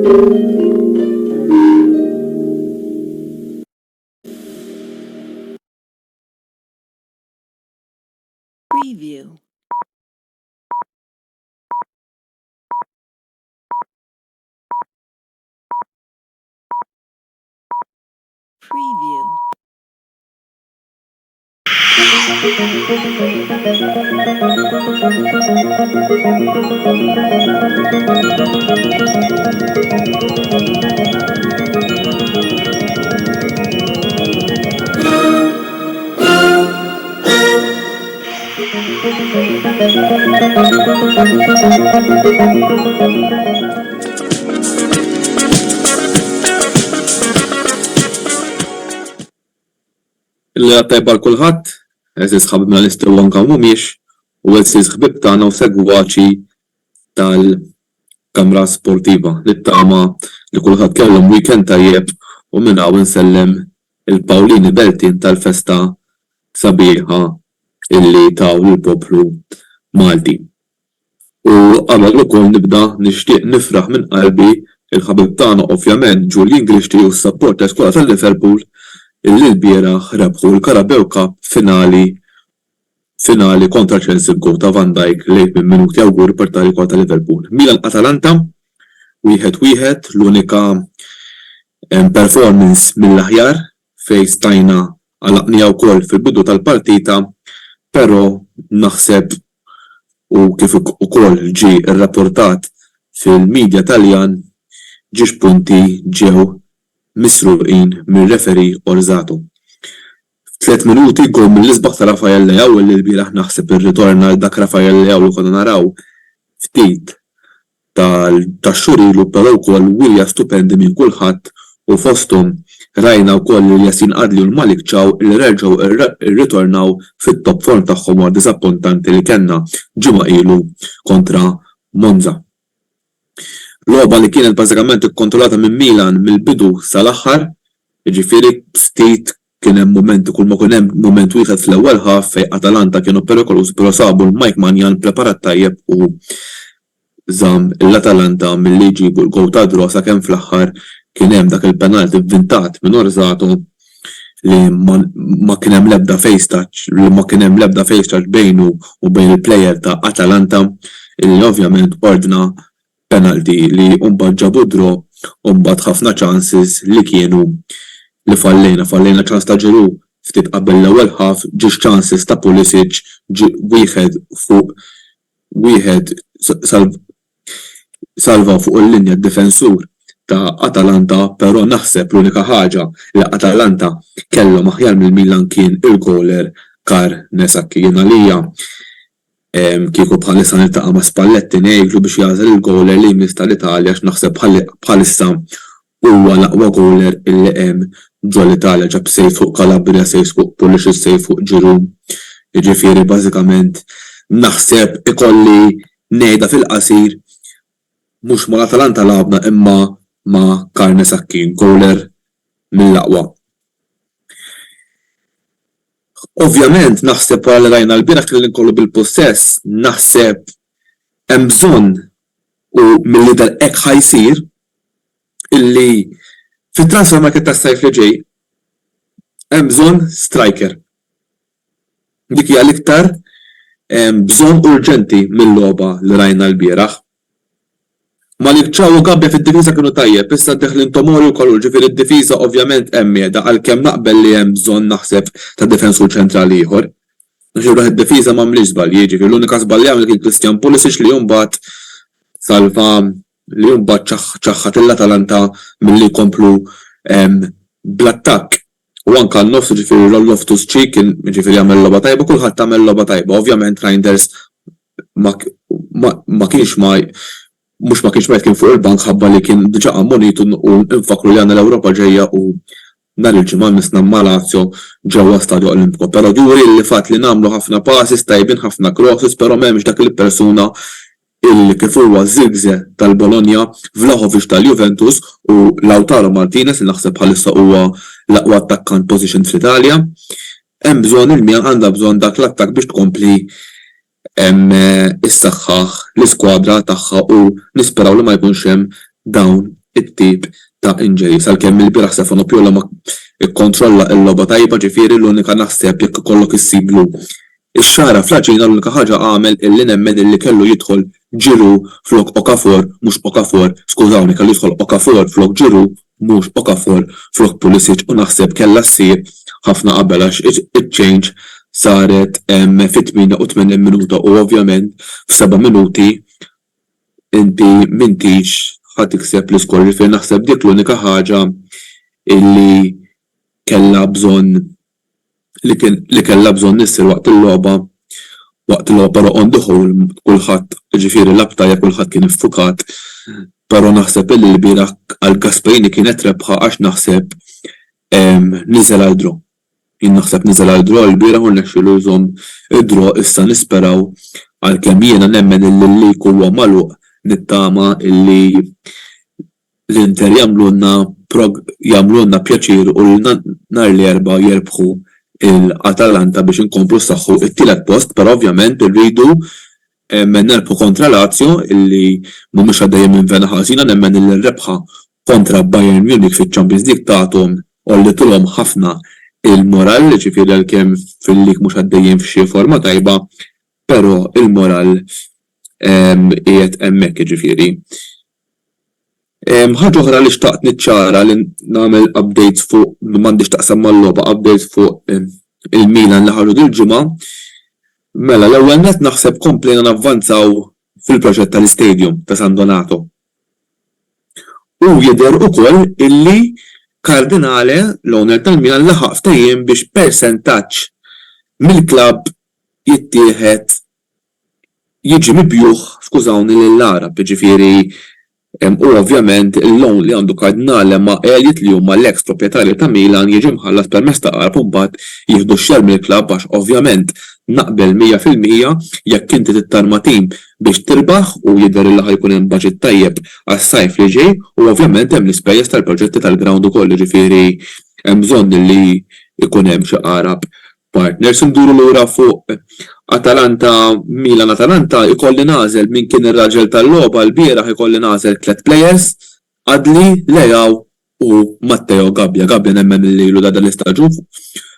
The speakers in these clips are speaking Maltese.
Preview. Preview. Il-tajba l-kulħadd, eżis ħabibna l-istew anka mhumiex, u eżis ħbib tagħna u segwaċi tal-Kamra Sportiva li tama li kulħadd kellhom weekend tajjeb u minn hawn insellem il-Pawlini Beltin tal-festa sabiħa illi taw lill-poplu Malti. U qabel ukoll nibda nixtieq nifraħ minn qalbi il-ħabib tagħna ovvjament Julian Grishti u s-support tal-Skola tal-Liverpool illi l-bieraħ rebħu l-Carabao Cup finali kontra Chelsea b'gol ta' Van Dijk lejn minn minuti awgur per tal-Skola tal-Liverpool. Milan-Atalanta 1-1 l-unika performance mill-aħjar fejn stajna għalaqnija wkoll fil-bidu tal-partita, però naħseb u kif ukoll ġie rrapportat fil-medja Taljan ġiex punti ġew misruqin mir-referi Orzato. 3 minuti gol mill-isbaħ ta' Rafael Leao li l-bieraħ naħseb ir-ritorn għal dak Rafael Leao li konna naraw ftit tax-xurilu però wkoll wirja stupendi minn kulħadd u fosthom rajna wkoll li Yasin Adli u l-Malik Ċaw li reġgħu irritornaw fit-top form tagħhom għal diżappuntanti li kellna ġimgħa ilu kontra Monza. Logħba li kienet bażikament ikkontrollata minn Milan mill-bidu sal-aħħar, jiġifieri ftit kien hemm momenti kull ma kien hemm mument wieħed fl-ewwel ħaf fejn Atalanta kienu perikoluż però sabu l-Mike Manjan preparat tajjeb u żamm l-Atalanta milli jġibu l-gowl ta' draw sakemm fl-aħħar kien hemm dak il-penalti vvintat minn Orzato li ma kien hemm l-ebda face touch bejnu u bejn il-plejer ta' Atalanta illi ovvjament ordna penalti li mbagħad ġabu draw u mbagħad ħafna chances li kienu li fallejna ċans ta' Giroud ftit qabel l-ewwel ħaf ġiex chances ta' Pulisic wieħed salva fuq il-linja d-difensur ta' Atalanta, però naħseb l-unika ħaġa li Atalanta kellhom aħjar mill-Milan kien il-goler Karnesacchi għalija kieku bħalissa niltaqa' ma' Spalletti ngħidlu biex jażel il-goler li jmiss tal-Italja għax naħseb bħalissa huwa l-aqwa goler illi hemm ġol Italja ġab sejf fuq Calabria, sejf fuq Pulisic, sejf fuq Giroud. Jiġifieri bażikament naħseb ikolli ngħidha fil-qasir mhux mal-Atalanta labna imma ma' Karnesacchi goler mill-aqwa. Ovvjament naħseb wara li rajna l-bieraħ li nkollu bil-possess, naħseb hemm bżonn u mill-lider hekk ħajsir illi fit-transfer market tas-sajf li ġej hemm bżonn striker. Dik hija l-iktar bżonn urġenti mill-logħba li rajna l-bieraħ. Malik Ċaw u Gabbia fid-difiża kienu tajjeb, issa deħlin Tomori wkoll ġifieri d-difiża ovvjament hemm qiegħda għalkemm naqbel li hemm bżonn naħseb ta' difensur ċentrali ieħor. Ġifieri id-difiża m'għamlix żbalji, ġifieri l-unika żball jagħmel kien Christian Pulisic li mbagħad salva li mbagħad ċaħħat l-Atalanta milli jkomplu bl-attakk. U anke n-nofs ġifieri Loftus Cheek kien ġifieri jagħmel logħba tajba, kulħadd tagħmel logħba tajba. Ovvjament Reinders ma kienx ma kien fuq il-bank ħabba li kien diġà ammonitu u nfakru li għandna l-Ewropa ġejja u nhar il-ġimgħa misna ma' Lazio ġewwa Stadio Olimpico. Però juri li fatt li nagħmlu ħafna passes tajbin, ħafna crosses, però m'hemmx dak il-persuna illi kif huwa Zirkzee tal-Bologna, Vlahovic tal-Juventus u Lautaro Martinez li naħseb bħalissa huwa l-aqwa attakkant position fl-Italja. Hemm bżonn il-Milan għandha bżonn dak l-attakk biex tkompli issaħħaħ l-iskwadra tagħha u nisperaw li ma jkunx hemm dawn it-tip ta' injury sal-kemm il-bieraħ Stefano Piola ma ikkontrolla l-logħba tajba ġifieri l-unika naħseb jekk ikollok issiblu ix-xara fl-aġina l-unika ħaġa għamel illi nemmen illi kellu jidħol Giroud flok Okafor mhux Okafor, skużawni kellu jidħol Okafor flok Giroud mhux Okafor flok Pulisic u naħseb kellha ssir ħafna qabel għax iċ-change saret fit-88 minuta u ovvjament f'7 minuti inti m'intix ħadd tikseb l-iskor fejn naħseb dik l-unika ħaġa illi kellha bżonn li kellha bżonn issir waqt il-logħba però on the whole kulħadd ġifieri l-abtajja kulħadd kien iffukat però naħseb illi l-bieraħ għal Gasperini kienet rebħa għax naħseb niżel għal draw. Jien naħseb niżel għal draw l-bieraħ u nnexxielu jżomm id-draw issa nisperaw għalkemm jiena nemmen illi huwa magħluq nittama illi l-Inter jagħmlulna pjaċir u nhar l-erba' jerbħu l-Atalanta biex inkomplu saħħu it-tielet post, però ovvjament irridu nerbħu kontra Lazio illi mhumiex għaddejjem minn vena ħażina nemmen illi rebħa kontra Bayern Munich fiċ-Champions League tagħhom ollitulhom ħafna il-moral ġifieri għalkemm fil-lig mhux għaddejjin f'xi forma tajba, però il-moral qiegħed hemmhekk ġifieri. Ħaġa oħra li xtaqt niċċara li nagħmel updates fuq m'għandix taqsam mal-logħba updates fuq il-Milan li ħarġu dil-ġimgħa. Mela l-ewwel nett naħseb komplejna navvanzaw fil-proġett tal-istadium ta' San Donato. U jidher ukoll illi Kardinale l-owner tal-Milan laħaq ftehim biex persentaġġ mill-klabb jittieħed jiġi mibjuħ, skużawni lill-Arab, ġifieri u ovvjament il-loan li għandu Kardinale ma' Elliott li huma l-eks proprjetarju ta' Milan jiġi mħallas permezz ta' Arab u mbagħad jieħdu x-xer mill-klabb għax ovvjament naqbel 100% jekk inti tittarma tim biex tirbaħ u jidher li ħajkun hemm baġit tajjeb għas-sajf li ġej u ovvjament hemm l-ispejjeż tal-proġetti tal-ground ukoll ġifieri hemm bżonn li jkun hemm xi Arab partners. Nduru lura fuq Milan-Atalanta ikolli nażel min kien ir-raġel tal-logħba l-bieraħ ikolli nażel 3 players Adli, Leao u Matteo Gabbia. Gabbia nemmen il-lilu da dal-istaġun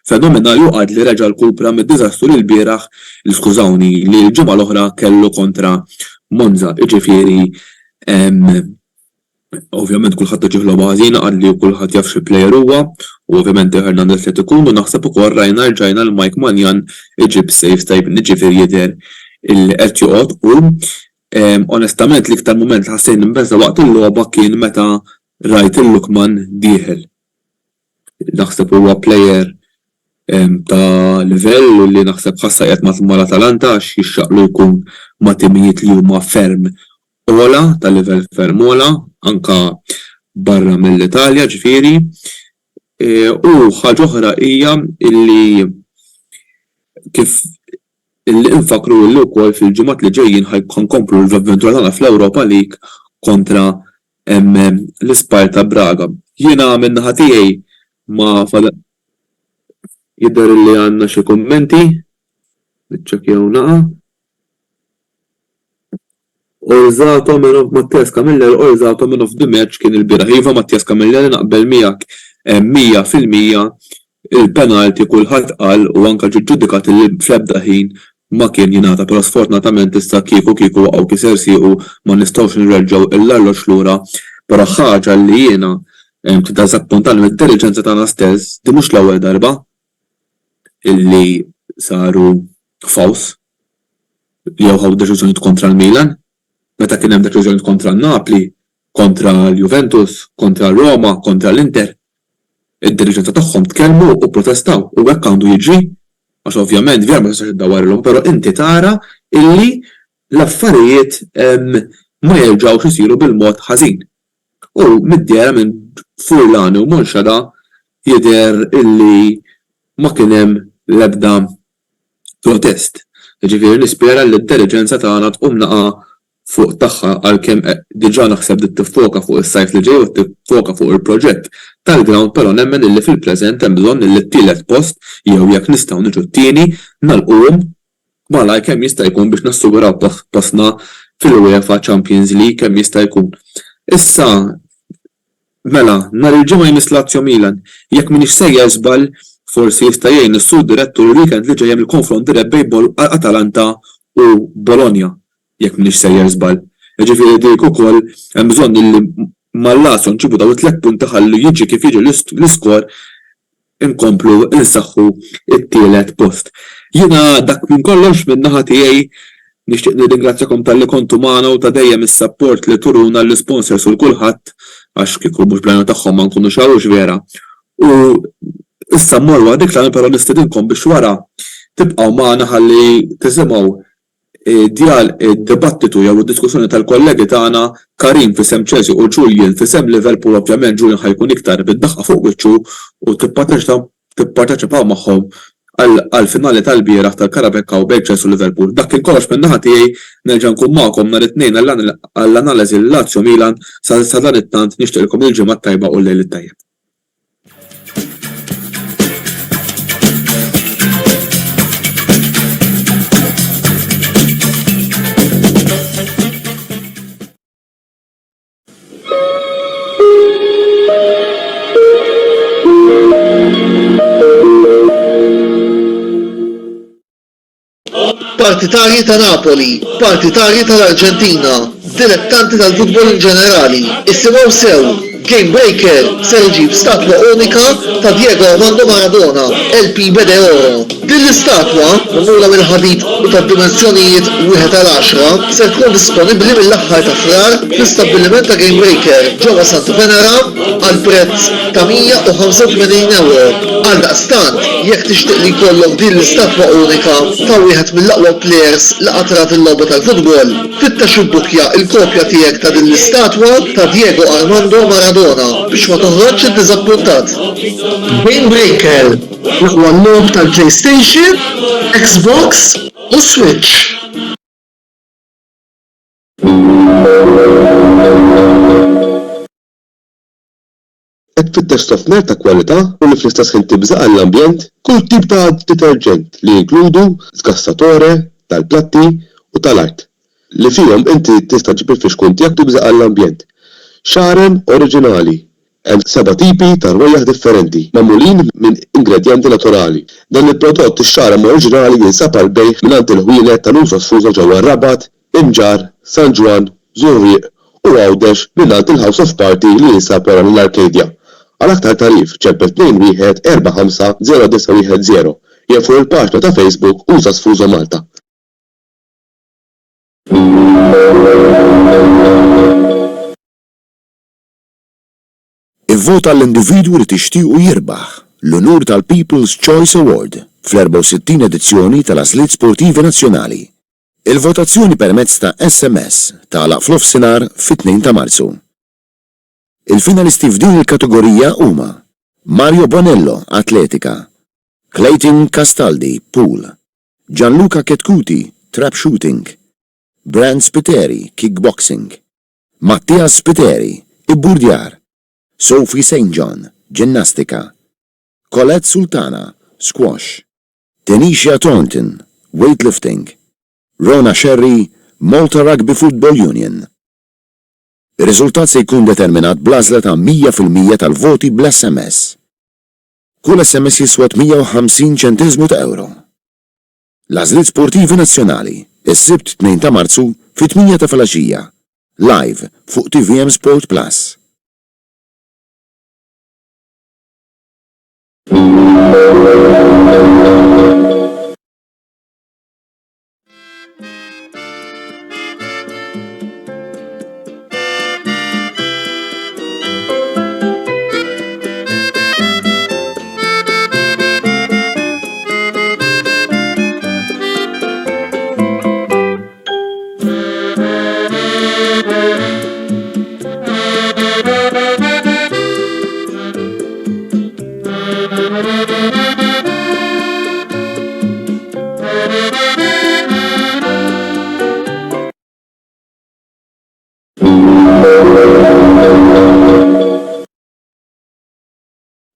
fenomenali u Adli reġa' l-kupra mid-diżastru li l-bieraħ li skużawni li l-ġimgħa l-oħra kellu kontra Monza. Ġifieri ovvjament kulħadd iġih logħba ħażina Adli u kulħadd jaf xi plejer huwa u ovvjament Hernandez li tkun u naħseb ukoll rajna rġajna l-Mike Manjan iġib safe tajb ġifieri jidher il-qed joqgħod u onestament l-iktar mument ħassejn imbeżza waqt il-logħba kien meta rajt il-Lukman dieħel. Naħseb huwa plejer ta' livell u li naħseb ħassa qiegħed mal-Atalanta għax jixxaqlu jkun ma' timijiet li huma ferm ola ta' livell ferm ola anka barra mill-Italja ġifieri. U ħaġa oħra hija illi kif illi infakru illi wkoll fil-ġimgħat li ġejjin ħankomplu l-avventura tagħna fl-Ewropa League kontra l-Sparta Braga. Jiena min-naħa tiegħi ma jidher li għandna xi kummenti niċċekkjaw naqa'. Orzato minn Mattias Camilleri orzato minn of the match kien il-bieraħ. Iva Mattias Camilleri naqbel miegħek 100% il-penalti kulħadd qal u anke ġuddikat li fl-ebda ħin ma kien jingħata, però sfortunatament issa kieku waqgħu kiser siequ ma nistgħux nirreġgħu l-arloġġ lura, però ħaġa li jiena tiddażappuntani mid-intelligenza tagħna stess di mhux l-ewwel darba illi saru faws jew ħaw deċiżjonijiet kontra l-Milan. Meta kien hemm deċiżjoni kontra n-Napoli, kontra l-Juventus, kontra l-Roma, kontra l-Inter, id-diriġenza tagħhom tkellmu u protestaw u hekk għandu jiġri għax ovvjament vjer ma tistax iddawwarlhom, però inti tara illi l-affarijiet ma jerġgħux isiru bil-mod ħażin. U mid-djera minn Furlani u Monxada jidher illi ma kien hemm l-ebda protest. Ġifieri nispera li d-diriġenza tagħna tqum naqa' fuq tagħha għalkemm diġà naħseb li tiffoka fuq is-sajf li ġej u tiffoka fuq il-proġett tal-ground, però nemmen illi fil-preżent hemm bżonn illi t-tielet post jew jekk nistgħu niġu t-tieni nagħlquhom malaj kemm jista' jkun biex nassuguraw postna fil-UEFA Champions League kemm jista' jkun. Issa Mela, nhar il-ġimgħa jmiss Lazio Milan. Jekk m'iniex sejjer żball, forsi jista' jgħin is-sur direttur il-weekend li ġej hemm il-konfront dirett bejn Atalanta u Bologna. Jekk m'iniex sejjer żball. Jiġifieri dik ukoll hemm bżonn li mal-Lazio nġibu daw it-tliet punti ħalli jiġi kif jiġi l-iskor inkomplu insaħħu it-tielet post. Jiena dak minn kollox min-naħa tiegħi nixtieq nirringrazzjakom tal-li kontu magħna u ta' dejjem is-support li turuna l-sponsors u l-kulħadd għax kieku mhux blajna tagħhom ma nkunu xarux vera. U issa mmorru għadik l però nistedinkom biex wara tibqgħu magħna ħalli tisimgħu id-dibattitu jew id-diskussjoni tal-kollegi tagħna Karim fisem Chelsea u Julian fisem Liverpool, ovvjament Julian ħajkun iktar bid-daħqa fuq wiċċu u tipparteċipaw magħhom għal-finali tal-bieraħ tal-Karabekka u bejn Chelsea u Liverpool. Dak kien kollox minn naħa tiegħi nerġa' nkun magħkom nhar it-tnejn għall-analiżi l-Lazio Milan sa dan it-tant nixtieqilkom il-ġimgħa tajba u l-lejl it-tajjeb. Partitarji ta' Napoli, partitarji tal-Arġentina, dilettanti tal-futbol in ġenerali, issimgħu sew, Game Breaker se jġib statwa unika ta' Diego Armando Maradona, LP Bede Oro. Din l-istatwa, magħmula mill-ħadid u tad-dimensjonijiet 1:10, se tkun disponibbli mill-aħħar ta' frar fl-istabbiliment ta' Game Breaker ġewwa Santa Venera għal prezz ta' €185. Għaldaqstant, jekk tixtieq li jkollok din l-istatwa unika ta' wieħed mill-aqwa players li qatrat il-logħba tal-futbol, fittax ibbukja il-kopja tiegħek ta' din l-istatwa ta' Diego Armando Maradona biex ma toħroġx iddiżappuntat. Game Breaker, l-aqwa logħob tal-PlayStation, Xbox u Switch. Qed fittex sofner ta' kwalità u li fl-istess ħin tibżaq għall-ambjent kull tip ta' deterġent li jinkludu skassatore tal-platti u tal-art li fihom inti tista' ġib il-fixkun tiegħek tibżaq għall-ambjent. Xaren oriġinali. Hemm 7 tipi ta' rwejjaħ differenti magħmulin minn ingredjenti naturali. Dan il-prodott ix-xarem oriġinali jinsab għall-bejgħ mingħand il-ħwienet tal-użu sfuża ġewwa Rabat, Imġar, San Ġwan, Żurrieq u Għawdex mingħand il-House of Party li jinsab wara l-Arkadja. Għal aktar tarif ċempel 21 45 0910 jew fuq il-paġna ta' Facebook Uża Sfuża Malta. Ivvota l-individwu li tixtiequ jirbaħ l-unur tal-People's Choice Award fl-64 edizzjoni tal-Għażliet Sportivi Nazzjonali. Il-votazzjoni permezz ta' SMS tagħlaq fl-ofsinhar fit-2 ta' Marzu. Il-finalisti f'din il-kategorija huma Mario Bonello, Atletika, Clayton Castaldi, Pool, Gianluca Ketkuti, Trap Shooting, Brand Spiteri, Kickboxing, Mattias Spiteri, Ibburdjar, Sophie St. John, Ginnastika, Colette Sultana, Squash, Tanisha Thornton, Weightlifting, Rona Sherry, Malta Rugby Football Union. Ir-riżultat se jkun determinat bl-għażla ta' 100% tal-voti bl-SMS. Kull SMS jiswed 150 ċentiżmu ta' euro. L-Għażliet Sportivi Nazzjonali, is-Sibt 2 ta' Marzu fit-8 ta' filgħaxija, live fuq TVM Sport Plus.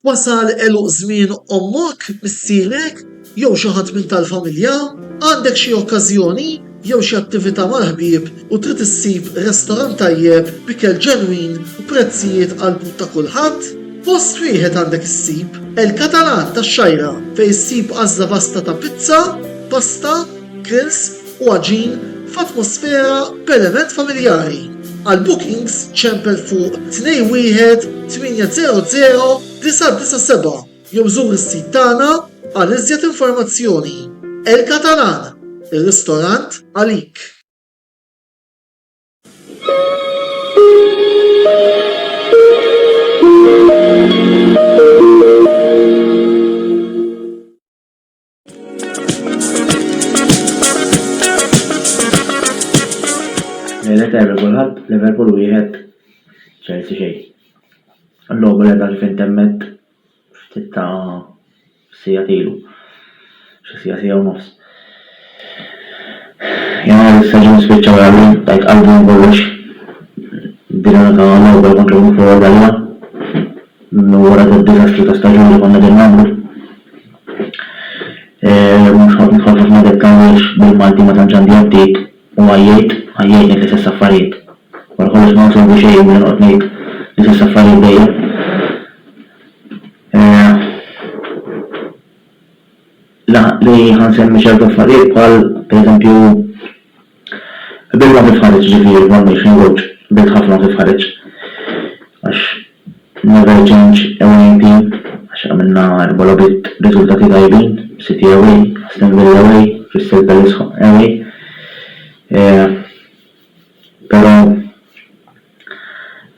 Wasal eluq żmien ommok, missierek, jew xi ħadd minn tal-familja, għandek xi okkażjoni jew xi attività mal-ħbieb u trid issib restorant tajjeb b'ikel ġenwin u prezzijiet qalbu ta' kulħadd? Post wieħed għandek issib El Catalan tax-Xajra fejn issib għażla vasta ta' pizza, pasta, grills u għaġin f'atmosfera b'element familjari. Għal bookings ċempel fuq 21-800-997 jew żur is-sit tagħna għal iżjed informazzjoni. El Catalan, ir-ristorant għalik. Liverpool wieħed Chelsea xejn. L-logħba li dak kif intemmet ftit ta' sija tilu. Xi sija u nofs. Jena l-istaġun spiċċaw għalli, tajt qalbu kollox. Dirna ta' l-logħba kontra l-fuq għalja. Wara d-dizastru ta' staġun li konna din nagħmlu. Mhux nħoffok ma dettawx bil-Malti ma tantx għandi aptit u għajjejt l-istess affarijiet. Wara kollox ma nsolvu xejn minn noqgħod ngħid l-istess affarijiet dejjem. Li ħansemmi ċertu affarijiet bħal pereżempju bilma kif ħareġ ġifieri l-Formation Coach bilt ħafna kif ħareġ għax never change away team għax għamilna erbolobit riżultati tajbin, City away, Aston Villa away, Crystal Palace away. Però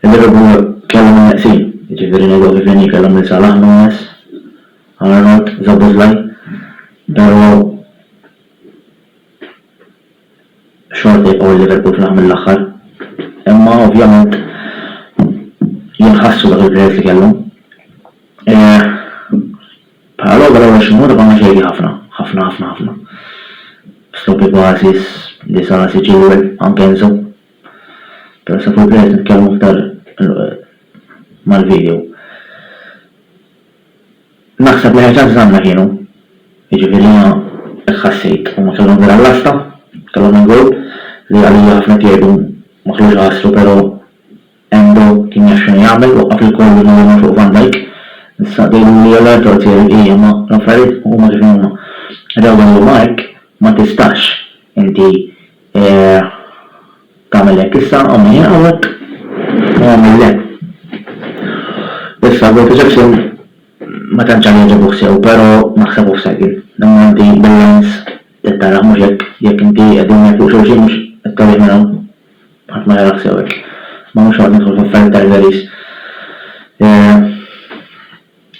il-Liverpool kellhom naqsin, jiġifieri ngħidu kif inhi kellhom il Salah Nunes, Arnold, Szoboszlai, però xorta jibqgħu il-Liverpool fl-aħħar mill-aħħar. Imma ovvjament jinħassu dak il-prezz li kellhom. Bħala l-ewwel xi mmur konna xejri ħafna. Stoppi basis li sara siġiwel anke Enzo. Però sa fuq il-prezz nitkellmu aktar mal-video. Naħseb li ħaġa żgħanna kienu. Jiġifieri ħassejt u ma kellhom vera l-asta, kellhom il-gol li għalija ħafna tiebu ma ħlux ħassru però Endo kien jaxxu jagħmel waqaf il-kollu nagħmlu fuq Van Dijk. Issa dejlu li l-tortieri hija ma l-affarijiet huma kif huma. Rawgħu Mike ma tistax inti tagħmel hekk issa għamel jaqgħod u għamel hekk. Issa Walter Jackson ma tantx jagħġbu sew, però naħseb offside. Imma inti balance tara mhux jekk inti qegħdin fuq xulxin mhux qed tagħmel minnhom ħadd ma jaraħ sew hekk. Ma mhux għad nidħol f'affarijiet tal-veris.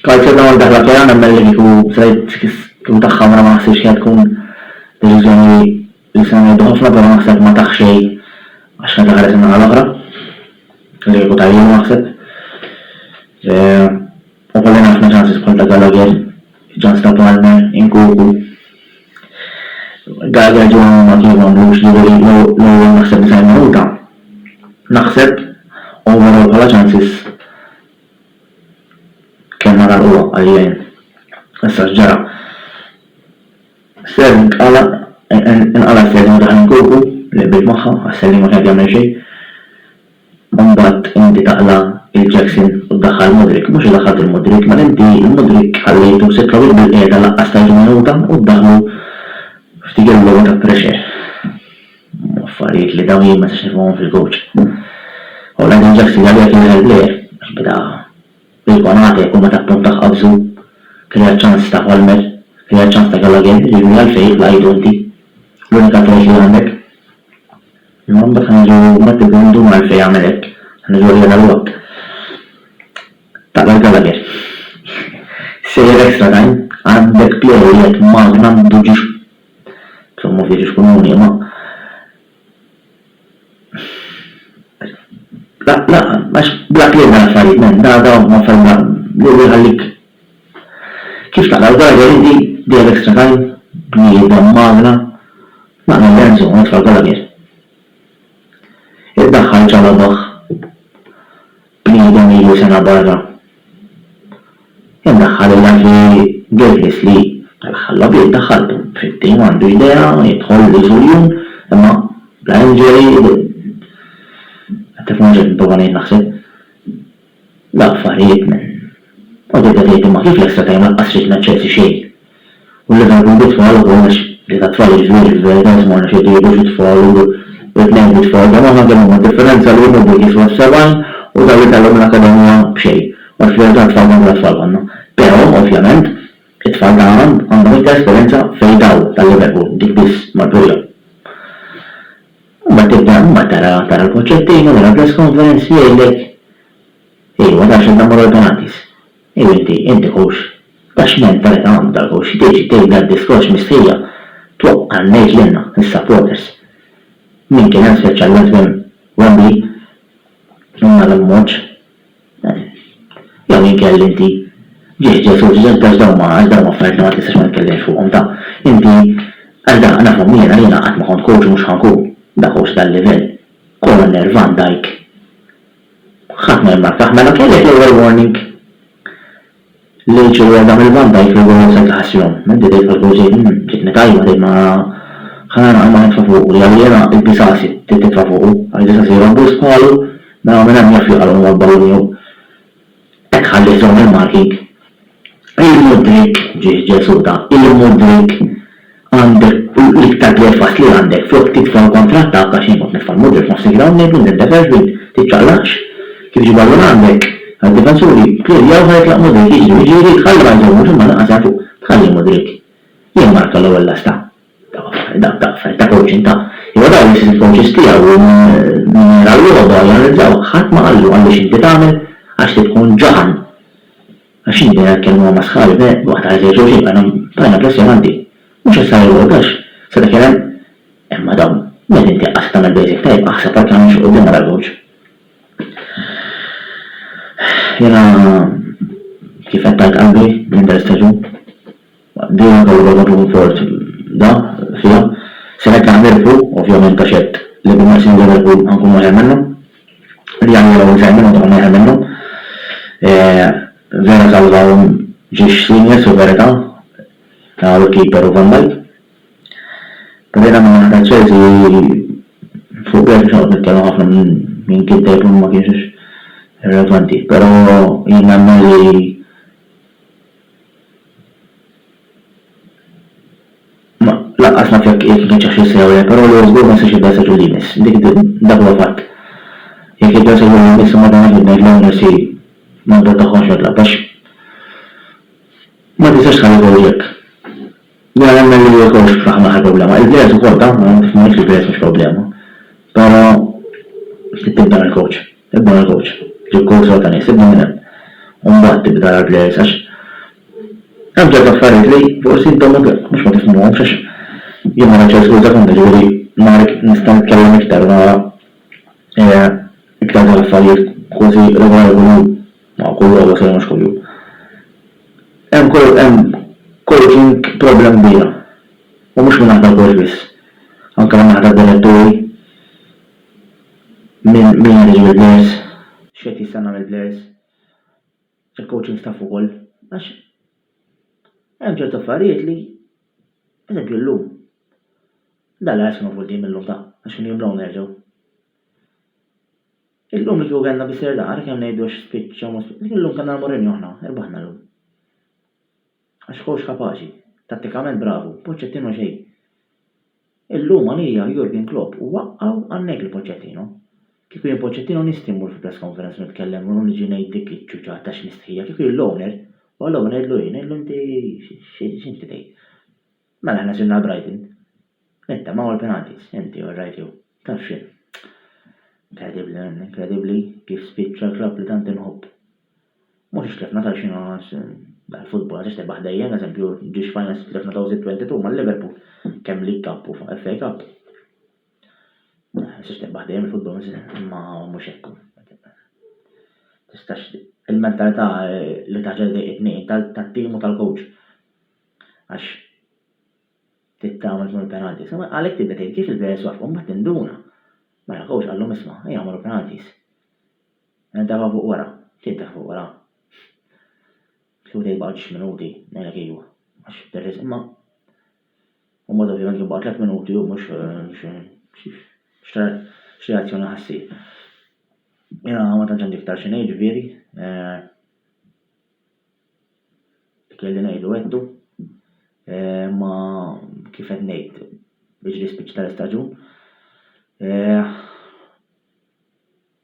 Kalċer dawn daħla kera nemmel li kieku tagħha ma naħsibx kien tkun deċiżjoni li se ngħidu ħafna però naħseb ma taħ xejn għax kien taħares in-naħa l-oħra. Li kieku tajjeb naħseb. U kollha ħafna ċansis bħal ta' Gallagher, ċans ta' Palmer, Nkunku. Gallagher ġew ma kienu m'għamlux li l-ewwel naħseb li se minuta. Naħseb overall bħala ċansis kellna nagħlquha għalien. Issa x'ġara. Sterling inqala Sterling daħal Nkunku li qbilt magħha għas-Sterling ma kien jagħmel xejn. Mbagħad inti taqla il-Jackson u ddaħħal Modric, mhux daħħalt il-Modric, ma inti il-Modric ħallejtu sekka bil-qiegħda laqqas ta' minuta u ddaħlu ftit il-logħba ta' pressure. Affarijiet li dawn jien ma tistax nifhmhom fil-coach. U l-għandin Jackson għalija kien il-Blair, għax bida bil-konati jekk ma tappuntaħ qabżu, kien ċans ta' Palmer, kien ċans ta' Gallagher, ġifieri għalfejn flajdu inti. L-unika trejn li għandek. Imma mbagħad ħanġu ma tibundu għalfejn jagħmel hekk, ħanġu għalija l-waqt. Taqla Gallagher. Sejjer extra time, għandek plejiet magna m'duġix. Insomma fiġix komuni, ma. La, għax blak li l-affarijiet, men, da ma farma li għallik. Kif taqla Gallagher inti dijak extra time, blieda magna, magna l-Enzo, nitfall Gallagher. Id-daħħal ġalabaħ, blieda milu sena barra. Daħħal il-għanġi Gilchrist li daħħal l-abjed daħħaltu fit-tim għandu idea, jidħol li Zuljum, Imma bla injury għattif maġġet n-doganejn naħseb la affarijiet minn u d-dadiet imma kif l-ekstra tajma qasrit naċċessi xejn. U l-Liverpool bit-tfal u għonex li ta' tfal ġviri ġveri smorna xie dibu xie-tfal u l-tnejn bit-tfal da ma għandhom differenza li jimmu jiswa s-7 u da li tal-lum l-akademija bxej. U l-fjerta tfal għandu tfal għanna. Pero, ovvjament, it-tfal da għandhom iktar esperienza fejdaw tal-Liverpool, dik bis mal-perja. Ma tibda, ma tara l-proċettin, u la press conference jgħidlek Ejwa, ta' xedda morru l-penaltis. Ejwa, inti kux, taxment tal-eta għam tal-kux, tiġi tejda d-diskors mistħija, twoqqa l-nejt l-inna, il-supporters. Min kien hemm speċjalment minn Wembley, unna l-moċ. Jew min kelli inti, ġeġġesu, ġeġġesu dawma affarijiet li ma tistax ma tkellimx fuqhom ta' inti għalda nafhom jiena qatt ma kont coach mhux ħankun, da coach tal-livell. Corner Van Dijk. ħafna jmarkaħ, mela kellek l-ewwel warning li ċurwa dam il-Van Dijk li għu s-saklaħazzjon. Mendi dejt għal-għuġej, ġitni tajma dejt ma ħana ma nitfa fuq li għal-jena il-bisasi titfa fuq, għal-bisasi għal-bus qalu, ma minna mjafju għal-għu għal-balunju. Ekħalli zon il-marking. Il-Mudrik ġesuta, il-Mudrik għandek l-iktar plefas li għandek flok titfa kontratta għax jinkot nitfa l-Mudrik nofsi grawnek, n-defers bil titċallax. Kif ġiballun għandek, għal-defensuri, klir jawħajt laq Mudrik, jiġri tħalli għanġu mux imma naqas għafu, tħalli Mudrik. Jien marka l-ewwel lasta. Ta' coaching ta' jgħadaw li s-coaches tiegħu rallu-għodu għal-rizzaw, ħadd ma għallu għalli xinti tagħmel għax tkun ġaħan. Għax inti kelmu ma' sħali, waqt għal ġoġi, għana pressjonanti. Mux s-sari għodax, s-sada kienem, emma dawn, med inti għasta mal-basic tajb, għaxsa ta' kien xo għoddim għal-għoġ. Jena kif għattajt qalbi minn dal-istaġu, dina għallu għallu fort da, fija, senet għamilfu, ovvjament għaxet li b'mersin Liverpool għankun maħjar minnu, li għamil għu zaħ minnu għankun maħjar minnu, vera salvawum ġiex seniors u verita, għallu keeper u Van Dijk, Padena minna ħna Chelsea fuq bħed xaħat nitkellmu ħafna minn kien tajb ma kienx relevanti, pero jina li laqqas ma fjak jek kieċax jissewle, pero li użgur ma s-sġi da s-sġu limis, dik huwa fatt. Jek jibda s-sġu limis ma dan għidna l-Universi ma d-daħħonx jgħatla, bax ma tistax tħalli għolġek. Jgħal għamma li jgħakawx fraħma għal-problema. Il-Blers u kolta, ma t-fmux li Blers mux problema. Pero tibda l-coach, tibda l-coach. Ġil-coach għal tani, tibda minnem. Umbat tibda l-Blers, għax għamġa t-affariet li forsi intom mux ma tifmu għom, xax jimma naċċa skuza konda ġiviri marek nistan t-kellam iktar ma iktar għal-affariet kważi regolari ma kullu għu għasaj mux kullu. Coaching problem kbira. U mux minn naħda l-coach bis. Anka minn naħda d-direttori. Min għadġi bil-Blers. Xet jistanna bil-Blers. Il-coaching staff u koll. Għax. Hemm ċertu affarijiet li. Eżempju l-lum. Dalla għasnu fuq-dim l-lum ta' għax kun jimlaw nerġaw. Il-lum li kju għanna bisir dar, kem nejdu x-spicċa u spicċa. Il-lum kanna l-Mourinho ħna, irbaħna l-lum. Għax kux kapaċi, tattikament bravu, Pochettino xej. Illum għalija Jurgen Klopp u waqqaw għannek il-Pochettino. Kieku jen Pochettino nistimur fil-press conference nitkellem u nġi ngħidlek iċ-ċuċa tax mistħija, kieku l-owner, u l-owner l-ujn, l-inti xinti tgħid. Mela ħna sirna Brighton. Enta ma' l-penaltis, inti u rajt jew. Taf xejn. Incredibli kif spiċċa l-klabb li tant inħobb. Mhux ixtlefna ta' xinu dal-futbol, għax tebaħ dejjem, eżempju, ġiex finals tlefna 2022 mal-Liverpool, kemm League Cup u FA Cup. Għax tebaħ dejjem il-futbol, ma mhux hekk. Tistax il-mentalità li taġġel it-tnejn tat-tim u tal-coach. Għax tittamel minn penaltis. Għalhekk tibda tgħid kif il-Bears waqfu mbagħad tinduna. Mela coach għallhom isma' jagħmlu penaltis. Enta fuq wara, kien fuq wara. Xudej baqġ minuti, nejla kiju, għax terris imma. U mod ovvijament kien baqġ 3 minuti u mux x'reazzjoni ħassi. Jena ma tantx għandi iktar xi ngħid ġifieri. Kelli ngħidu għedtu. Ma kif qed ngħid biġri spiċċ tal-istaġun.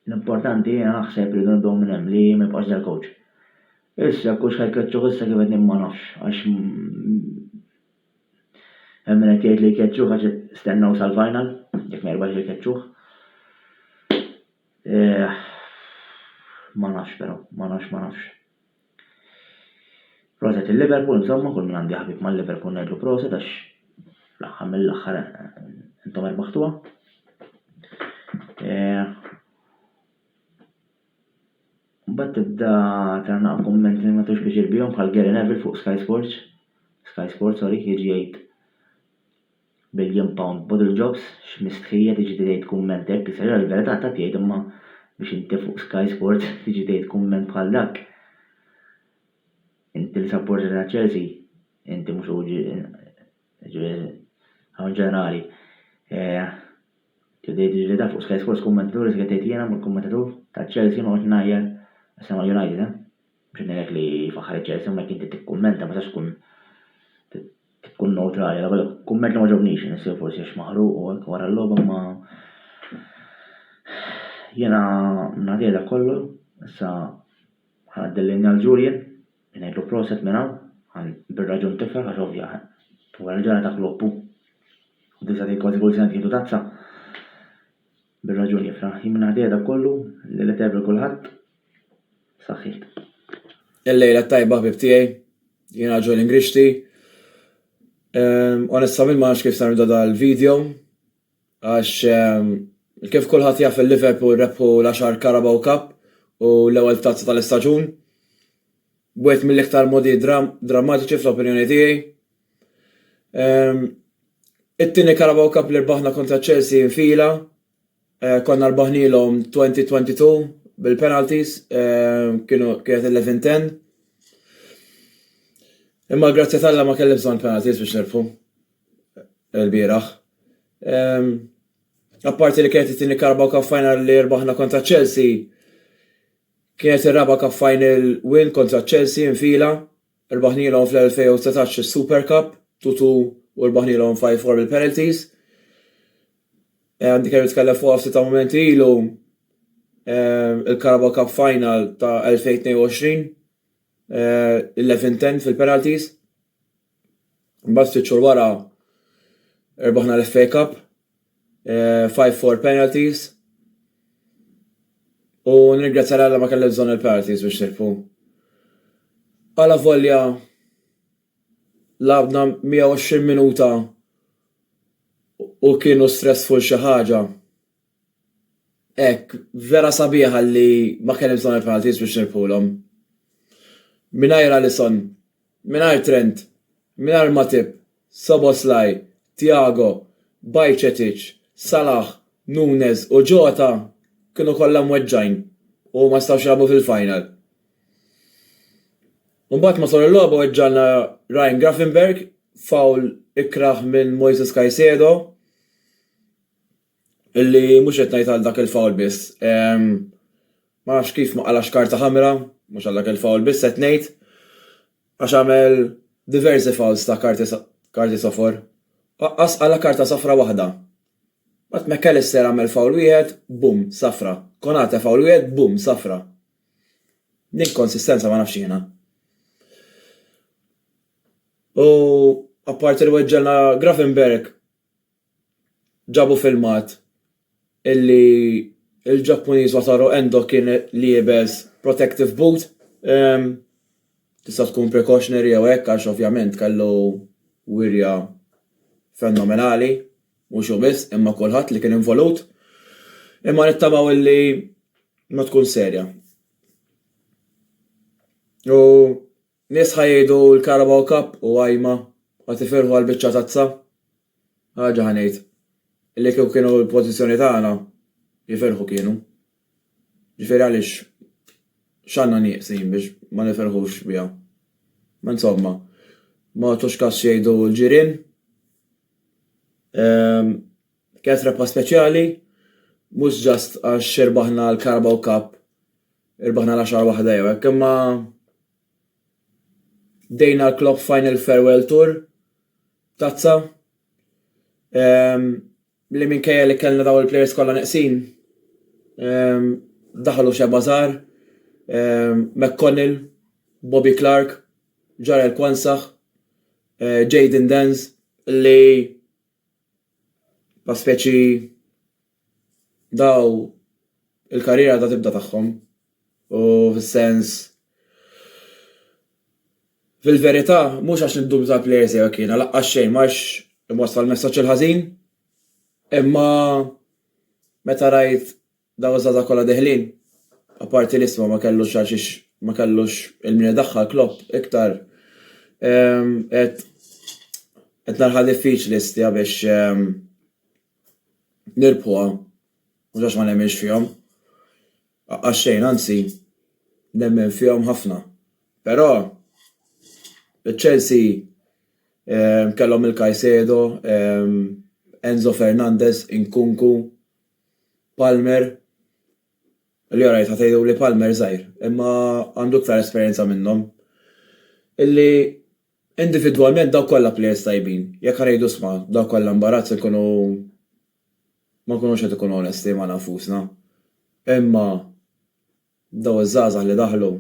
L-importanti naħseb li nibdew minn hemm li ma jibqax dal-coach. Issa kux ħajkeċċuh issa kif qed ma nafx għax hemm min qed jgħid li jkeċċuh għax stennew sal-final, jekk ma jirbax jkeċċuh. Ma nafx però, ma nafx. Proset il-Liverpool, insomma, kull min għandi ħabib mal-Liverpool ngħidlu proset għax l-aħħar mill-aħħar intom irbaħtuha. Mbagħad tibda trana kumment li ma tux biex irbihom bħal Gary Neville fuq Sky Sports, jiġi jgħid billion pound bottle jobs, x'mistħija tiġi tgħid kumment hekk, isir il-verità ta' tgħid imma biex inti fuq Sky Sports tiġi tgħid kumment bħal dak. Inti li supporter ta' Chelsea, inti mhux ġenerali. Tiġi ta' fuq Sky Sports kommentatur, se tgħid jiena mal-kommentatur ta' Chelsea noqgħod ngħajjel issa United, biex ngħidlek li faħħar Chelsea ma inti tikkummenta ma sax tkun neutrali, għal kumment li ma ġobnix, nisir forsi għax maħruq u għek wara l-logħba ma jena mnadieda kollu, issa ħanaddillinja l-Julian, ngħidlu proset minn hawn, bir-raġun tifher għax ovvja, wara l-ġara ta' kloppu. U disa dik kważi kull sena tgħidu tazza. Bir-raġun jifra, jien mnadieda kollu li qed jgħid kulħadd saħħit. Il-lejla tajba ħbib tiegħi, jiena Julian Grixti. Onestament ma nafx kif sar dal-video għax kif kulħadd jaf il-Liverpool rebħu l-10 Carabao Cup u l-ewwel tazza tal-istaġun. Bwejt mill-iktar modi drammatiċi fl-opinjoni tiegħi. It-tieni Carabao Cup li rbaħna kontra Chelsea infila, konna rbaħnilhom 2022 bil-penalties, kienet 11-10. Imma grazzi tal-la ma kelli bżonn penalties biex nirfu l-bieraħ. Apparti li kienet it-tieni Carabao Cup final li rbaħna kontra Chelsea, kienet ir-raba Cup final win kontra Chelsea infila, rbaħnilhom fl-2019 is-Super Cup 2-2 u rbaħnilhom 5-4 bil-penalties. Għandi kelli nitkellem fuq ftit ta' momenti ilu il-Carabao Cup final ta' 2022. 11-10 fil-penalties. Mbagħad ftit xhur wara rbaħna l-FA Cup 5-4 penalties. U nirringrazzja Alla ma kelli bżonn il-penalties biex nirfu. Alla volja labna 120 minuta u kienu stressful xi ħaġa. Vera sabiħa li ma kelli bżonn il-penalties biex nirfulhom. Minajr Alisson, minajr Trent, minajr Matip, Szoboszlai, Thiago, Bajcetic, Salah, Nunes u Jota kienu kollha mweġġajn u ma stawx jilagħbu fil-final. Mbagħad ma sar il-logħba weġġalna Ryan Gravenberch, foul ikraħ minn Moises Caicedo, illi mhux qed ngħid għal dak il-foul biss. Ma nafx kif ma qalax karta ħamra, mhux għal dak il-foul biss qed ngħid għax għamel diversi fouls ta' karti sofor. Qas għala karta safra waħda. Bat McAllister għamel foul wieħed, bum, safra. Konate foul wieħed, bum, safra. Din konsistenza ma nafx jiena. U apparti li weġġelna Gravenberch ġabu filmat illi il-Ġappuniż Wataru Endo kien li jibes protective boot. Tista' tkun precautionary jew hekk għax ovvjament kellu wirja fenomenali, mhux hu biss imma kulħadd li kien involut. Imma nittamaw illi ma tkun serja. U nies ħajjgħidu l-Carabao Cup u għajma ħadd ifirħu għall-biċċa tazza. Ħaġa ħanejt. Illi kieku kienu l-pożizzjoni tagħna jifirħu kienu. Ġifieri għaliex x'għandna nieqsin biex ma nifirħux biha. Ma insomma, ma tux każ jgħidu l-ġirien. kienet rebħa speċjali, mhux ġast għax irbaħna l-Carabao Cup, irbaħna l-10 waħda jew hekk, imma dejna l-Klopp Final Farewell Tour tazza li minkejja li kellna daw il-players kollha neqsin daħlu xi bażar McConnell, Bobby Clark, Jarrell Quansah, Jayden Dance li pa speċi daw il-karriera da tibda tagħhom u fis-sens fil-verità mhux għax niddubju ta' players jew kiena laqqas xejn m'għax imwassal messaġġ il-ħażin imma meta rajt daw iż-żgħażagħ kollha deħlin apparti l-isma ma kellux għax ma kellux il-min idaħħal Klopp iktar qed narħa diffiċli stja biex nirbħuha mhux għax ma nemmenx fihom għax xejn anzi nemmen fihom ħafna. Però il-Chelsea kellhom il-Caicedo, Enzo Fernandez, Nkunku, Palmer, li rajt ħatejdu li Palmer żgħir, imma għandu iktar esperjenza minnhom. Illi individwalment daw kollha players tajbin. Jekk ħarejdu sma' daw kollha imbarazz ikunu ma nkunux qed ikunu onesti ma' nafusna. Imma daw iż-żgħażagħ li daħlu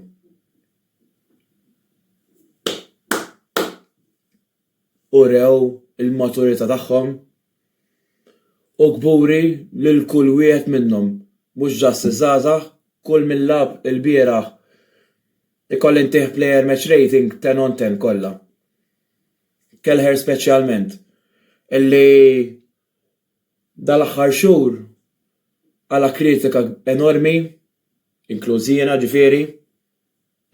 u rew il-maturità tagħhom u kburi lil kull wieħed minnhom mhux ġast iż-żgħażagħ kull mill-lab il-bieraħ ikolli ntih player match rating 10 on 10 kollha. Kelleher speċjalment illi dal-aħħar xhur għala kritika enormi inkluż jiena ġifieri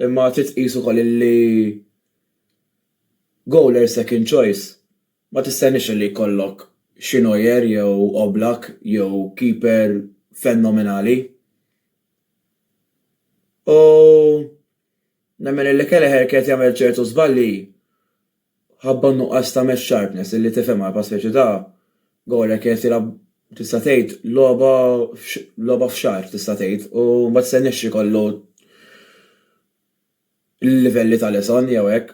imma trid tqis ukoll illi goaler second choice ma tistenniex li jkollok xi Neuer jew Oblak jew keeper fenomenali. U nemmen illi Kelleher kienet jagħmel ċertu żballi ħabba nuqqas ta' match sharpness illi tifhimha pa' speċi ta' goaler kienet jilgħab tista' tgħid logħba f'xahar tista' tgħid u ma tistenniex ikollu il-livelli tal-ison jew hekk.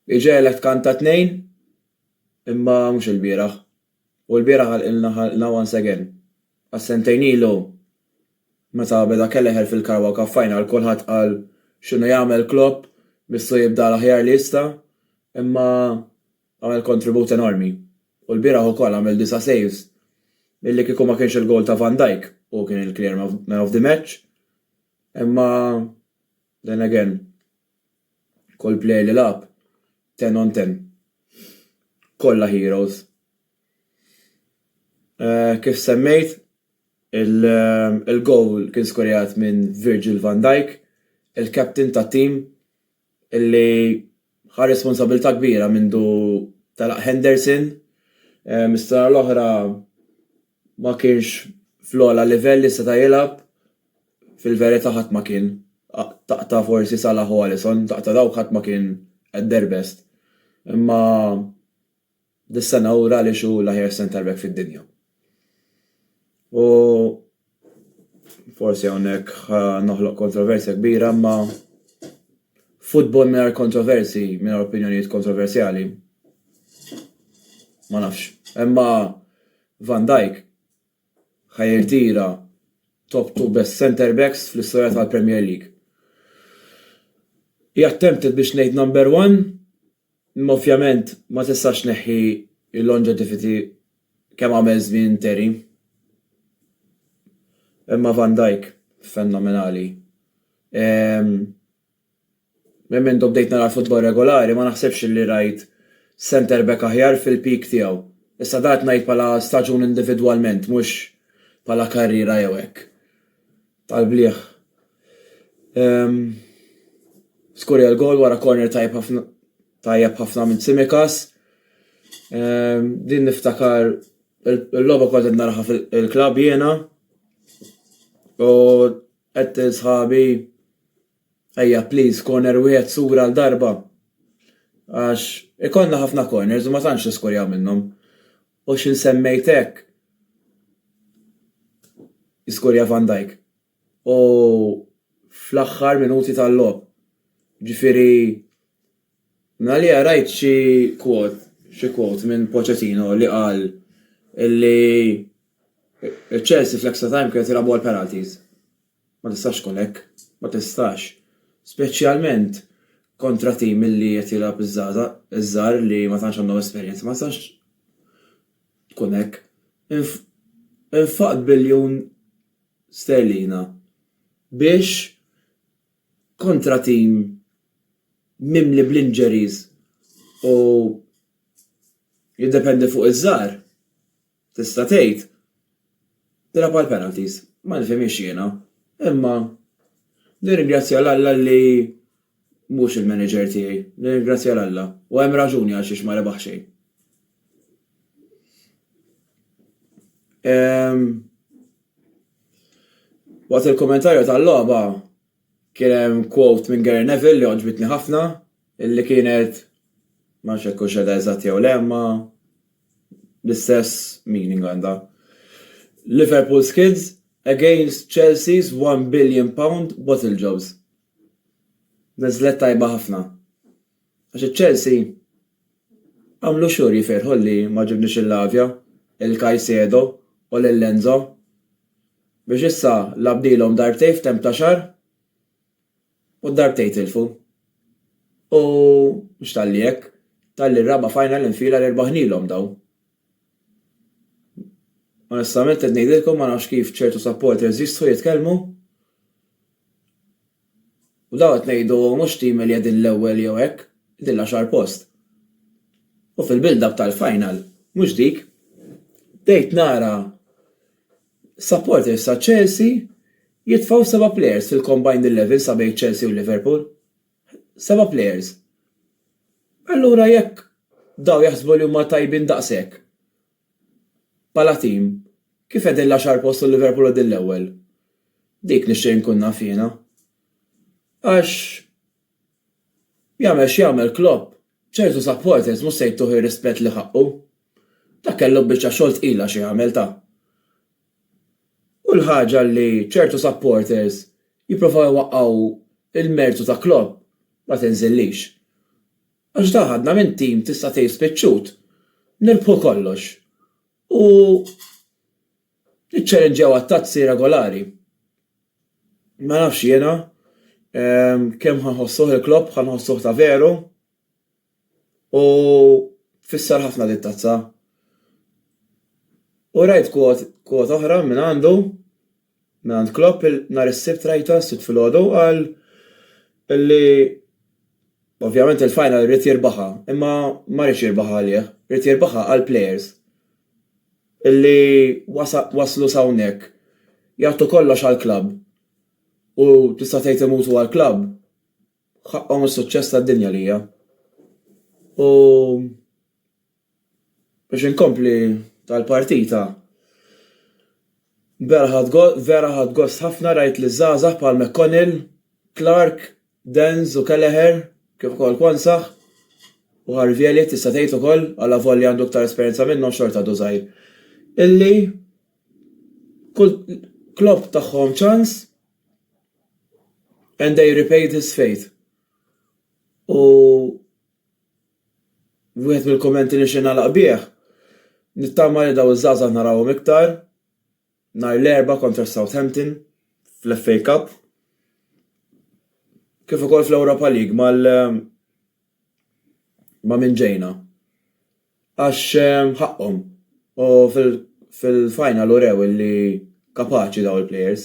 Iġelek kanta 2 imma mhux il-bieraħ. U l-bieraħ ħalqilna once again. Għas-sentejn ilu meta beda Kelleher fil-Carabao Cup Final kulħadd qal x'inhu jagħmel Klopp missu jibda l-aħjar li jista' imma għamel kontribut enormi. U l-bieraħ ukoll għamel 9 saves illi kieku ma kienx il-goal ta' Van Dijk u kien il-clear man of the match. Imma then again kull player li lab 10 on 10. Kolla heroes. Kif semmejt, il-goal kien skorjat minn Virgil van Dijk, il-captain ta' team, illi ħa responsabilta kbira mindu talaq Henderson, mister l-oħra ma kienx fl-ola livell li seta' jilab, fil-verita ħadd ma kien. Taqta' forsi Salah u Alisson, taqta' dawk ħadd ma kien at their best. Imma dis-sena ura li xu l-aħjar center back fid-dinja. U forsi hawnhekk noħloq kontroversja kbira, imma futbol mingħajr kontroversi, mingħajr opinjonijiet kontroversjali. Ma nafx. Imma Van Dijk ħajrtira top 2 best center backs fl-istorja tal-Premier League. He attempted biex ngħid number 1, imma ovvjament ma tistax neħħi il-longevity kemm għamel żmien Terry. Imma Van Dijk fenomenali. Minn bdejt nara futbol regolari ma naħsebx li rajt center back aħjar fil-peak tiegħu. Issa dat ngħid bħala staġun individwalment, mhux bħala karriera jew hekk. Tal-bliħ. Skurja l-gol wara corner tajjeb ħafna minn Tsimikas. Din niftakar il-logħba kont qed naraha fil-klabb jiena. U qed sħabi ejja please corner wieħed sura l-darba. Għax ikollna ħafna corners u ma tantx niskorjaw minnhom. u x'insemmejtek jiskorja Van Dijk. U fl-aħħar minuti tal-logħb. Ġifieri li rajt xi quote minn Pochettino li qal illi Chelsea fl-extra time kienet ilagħbu għal penalties. Ma tistax tkun hekk, ma tistax. Speċjalment kontra tim li qed jilgħab iż-żgħar li ma tantx għandhom esperjenza, ma tistax tkun hekk. Infaqt biljun sterlina biex kontra tim mimli bl-injuries u jiddependi fuq iż-żgħar tista' tgħid tilgħab għal penalties. Ma nifhimx jiena, imma nirringrazzja l-Alla li mhux il-manager tiegħi, nirringrazzja l-Alla u hemm raġuni għal xiex ma rebaħ xejn. Waqt il-kommentarju tal-logħba kien hemm quote minn Gary Neville li għoġbitni ħafna, illi kienet ma xekku xeda eżatt jew le, ma l-istess meaning għandha. Liverpool's kids against Chelsea's £1 billion bottle jobs. Nizlet tajba ħafna. Għax Chelsea għamlu xhur jiferħu li ma ġibniex il-Lavja, il-Caicedo u l-Lenzo biex issa labdilhom darbtej f'temp ta' xahar u darbtej tilfu. U mhux talli hekk, talli r-raba final infila li rbaħnilhom daw. Onestament qed ngħidilkom ma nafx kif ċertu supporters jistgħu jitkellmu. U daw qed ngħidu mhux tim li qegħdin l-ewwel jew hekk, qegħdin l-10 post. U fil-build-up tal-final, mhux dik, dejt nara supporters ta' Chelsea jitfgħu 7 players fil-combined 11 sa bejn Chelsea u Liverpool. 7 players. Allura jekk daw jaħsbu li huma tajbin daqshekk bħala tim, kif qegħdin l-10 post u Liverpool qegħdin l-ewwel? Dik nixtieq nkun naf jiena. Għax jagħmel x'jagħmel Klopp, ċertu supporters mhux se jtuħu rispett li ħaqqu. Dak kellu biċċa xogħol tqila xi jagħmel ta'. U l-ħaġa li ċertu supporters jippruvaw iwaqqgħu il-mertu ta' Klopp ma tinżillix. Għax daħadna minn tim tista' tgħid spiċċut, nirbħu kollox. U niċċelenġew attazzi regolari. Ma nafx jiena kemm ħanħossuh il-Klopp ħanħossuh ta' veru u tfisser ħafna dit tazza. U rajt kwot oħra minn għandu minn għand Klopp nhar is-sibt rajta s-sibt filgħodu qal illi ovvjament il-final rrid jirbaħha, imma ma rridx jirbaħha għalih, rrid jirbaħha għal players illi waslu hawnhekk jagħtu kollox għall-klabb u tista' tgħid imutu għall-klabb ħaqhom is-suċċess tad-dinja lija. U biex inkompli tal-partita vera ħadd gost ħafna rajt li żgħażagħ bħal McConnell, Clark, Dens u Kelleher kif ukoll Kwansaħ u Harvey Elliott tista' tgħid ukoll għal volli għandu aktar esperjenza minnhom xorta żgħir. Illi kull Klopp tagħhom ċans and they repaid his faith. U wieħed mill-kummenti li xi nagħlaq bih nittama li daw iż-żgħażagħ narawhom iktar nhar l-erbgħa kontra Southampton fl-FA Cup kif ukoll fl-Europa League ma' minn ġejna. Għax ħaqhom u fil-final u rew li kapaċi daw il-players.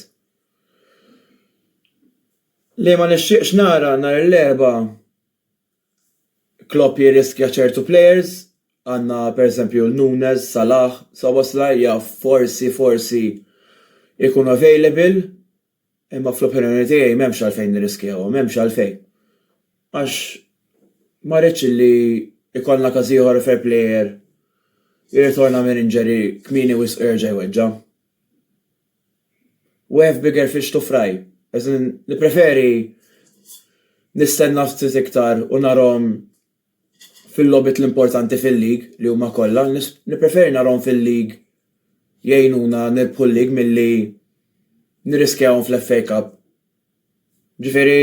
Li ma nixtieqx nara nhar l-erbgħa Klopp jirriskja ċertu players, għandna pereżempju Nunes, Salah, Szoboszlai forsi ikun available, imma fl-opinjoni tiegħi m'hemmx għalfejn nirriskjaw, m'hemmx għalfejn. Għax ma rridx li ikollna każ ieħor fair player jirritorna minn injury kmieni wisq jerġa' jweġġa'. We have bigger fish to fry. Nippreferi nistenna ftit iktar u narhom fil-lobit l-importanti fil-lig li huma kollha, nippreferi narhom fil-lig jgħinuna nirbħu l-lig milli nirriskjawhom fl-FA Cup. Ġifieri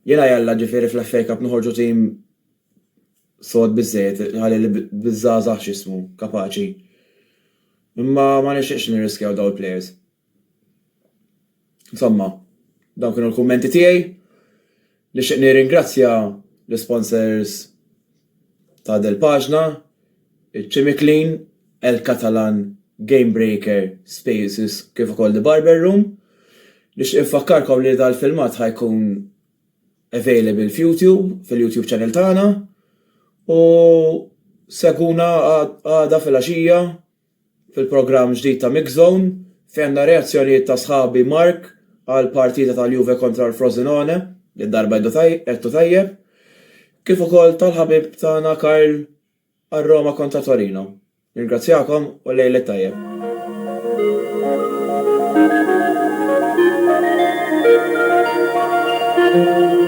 jiena jalla ġifieri fl-FA Cup noħorġu tim sod biżżejjed ħalli li biżżgħażagħ x'ismu kapaċi. Imma ma nixtieqx nirriskjaw dawn il-players. Insomma, dawn kienu l-kummenti tiegħi. Nixtieq nirringrazzja l-sponsors ta' del paġna, iċ-Chimiclean, El Catalan, Game Breaker, Spaces, kif ukoll The Barber Room. Nixtieq infakkarkom li dal-filmat ħajkun available f'YouTube, fil-YouTube channel tagħna, u seguna għada fil-għaxija fil-programm ġdid ta' Mix Zone fejn reazzjonijiet ta' sħabi Mark għal partita tal-Juve kontra l-Frosinone li d-darba għeddu tajjeb, kif ukoll tal-ħabib tagħna Karl għal-Roma kontra Torino. Ringrazzjakom u lejlet tajjeb. Thank you.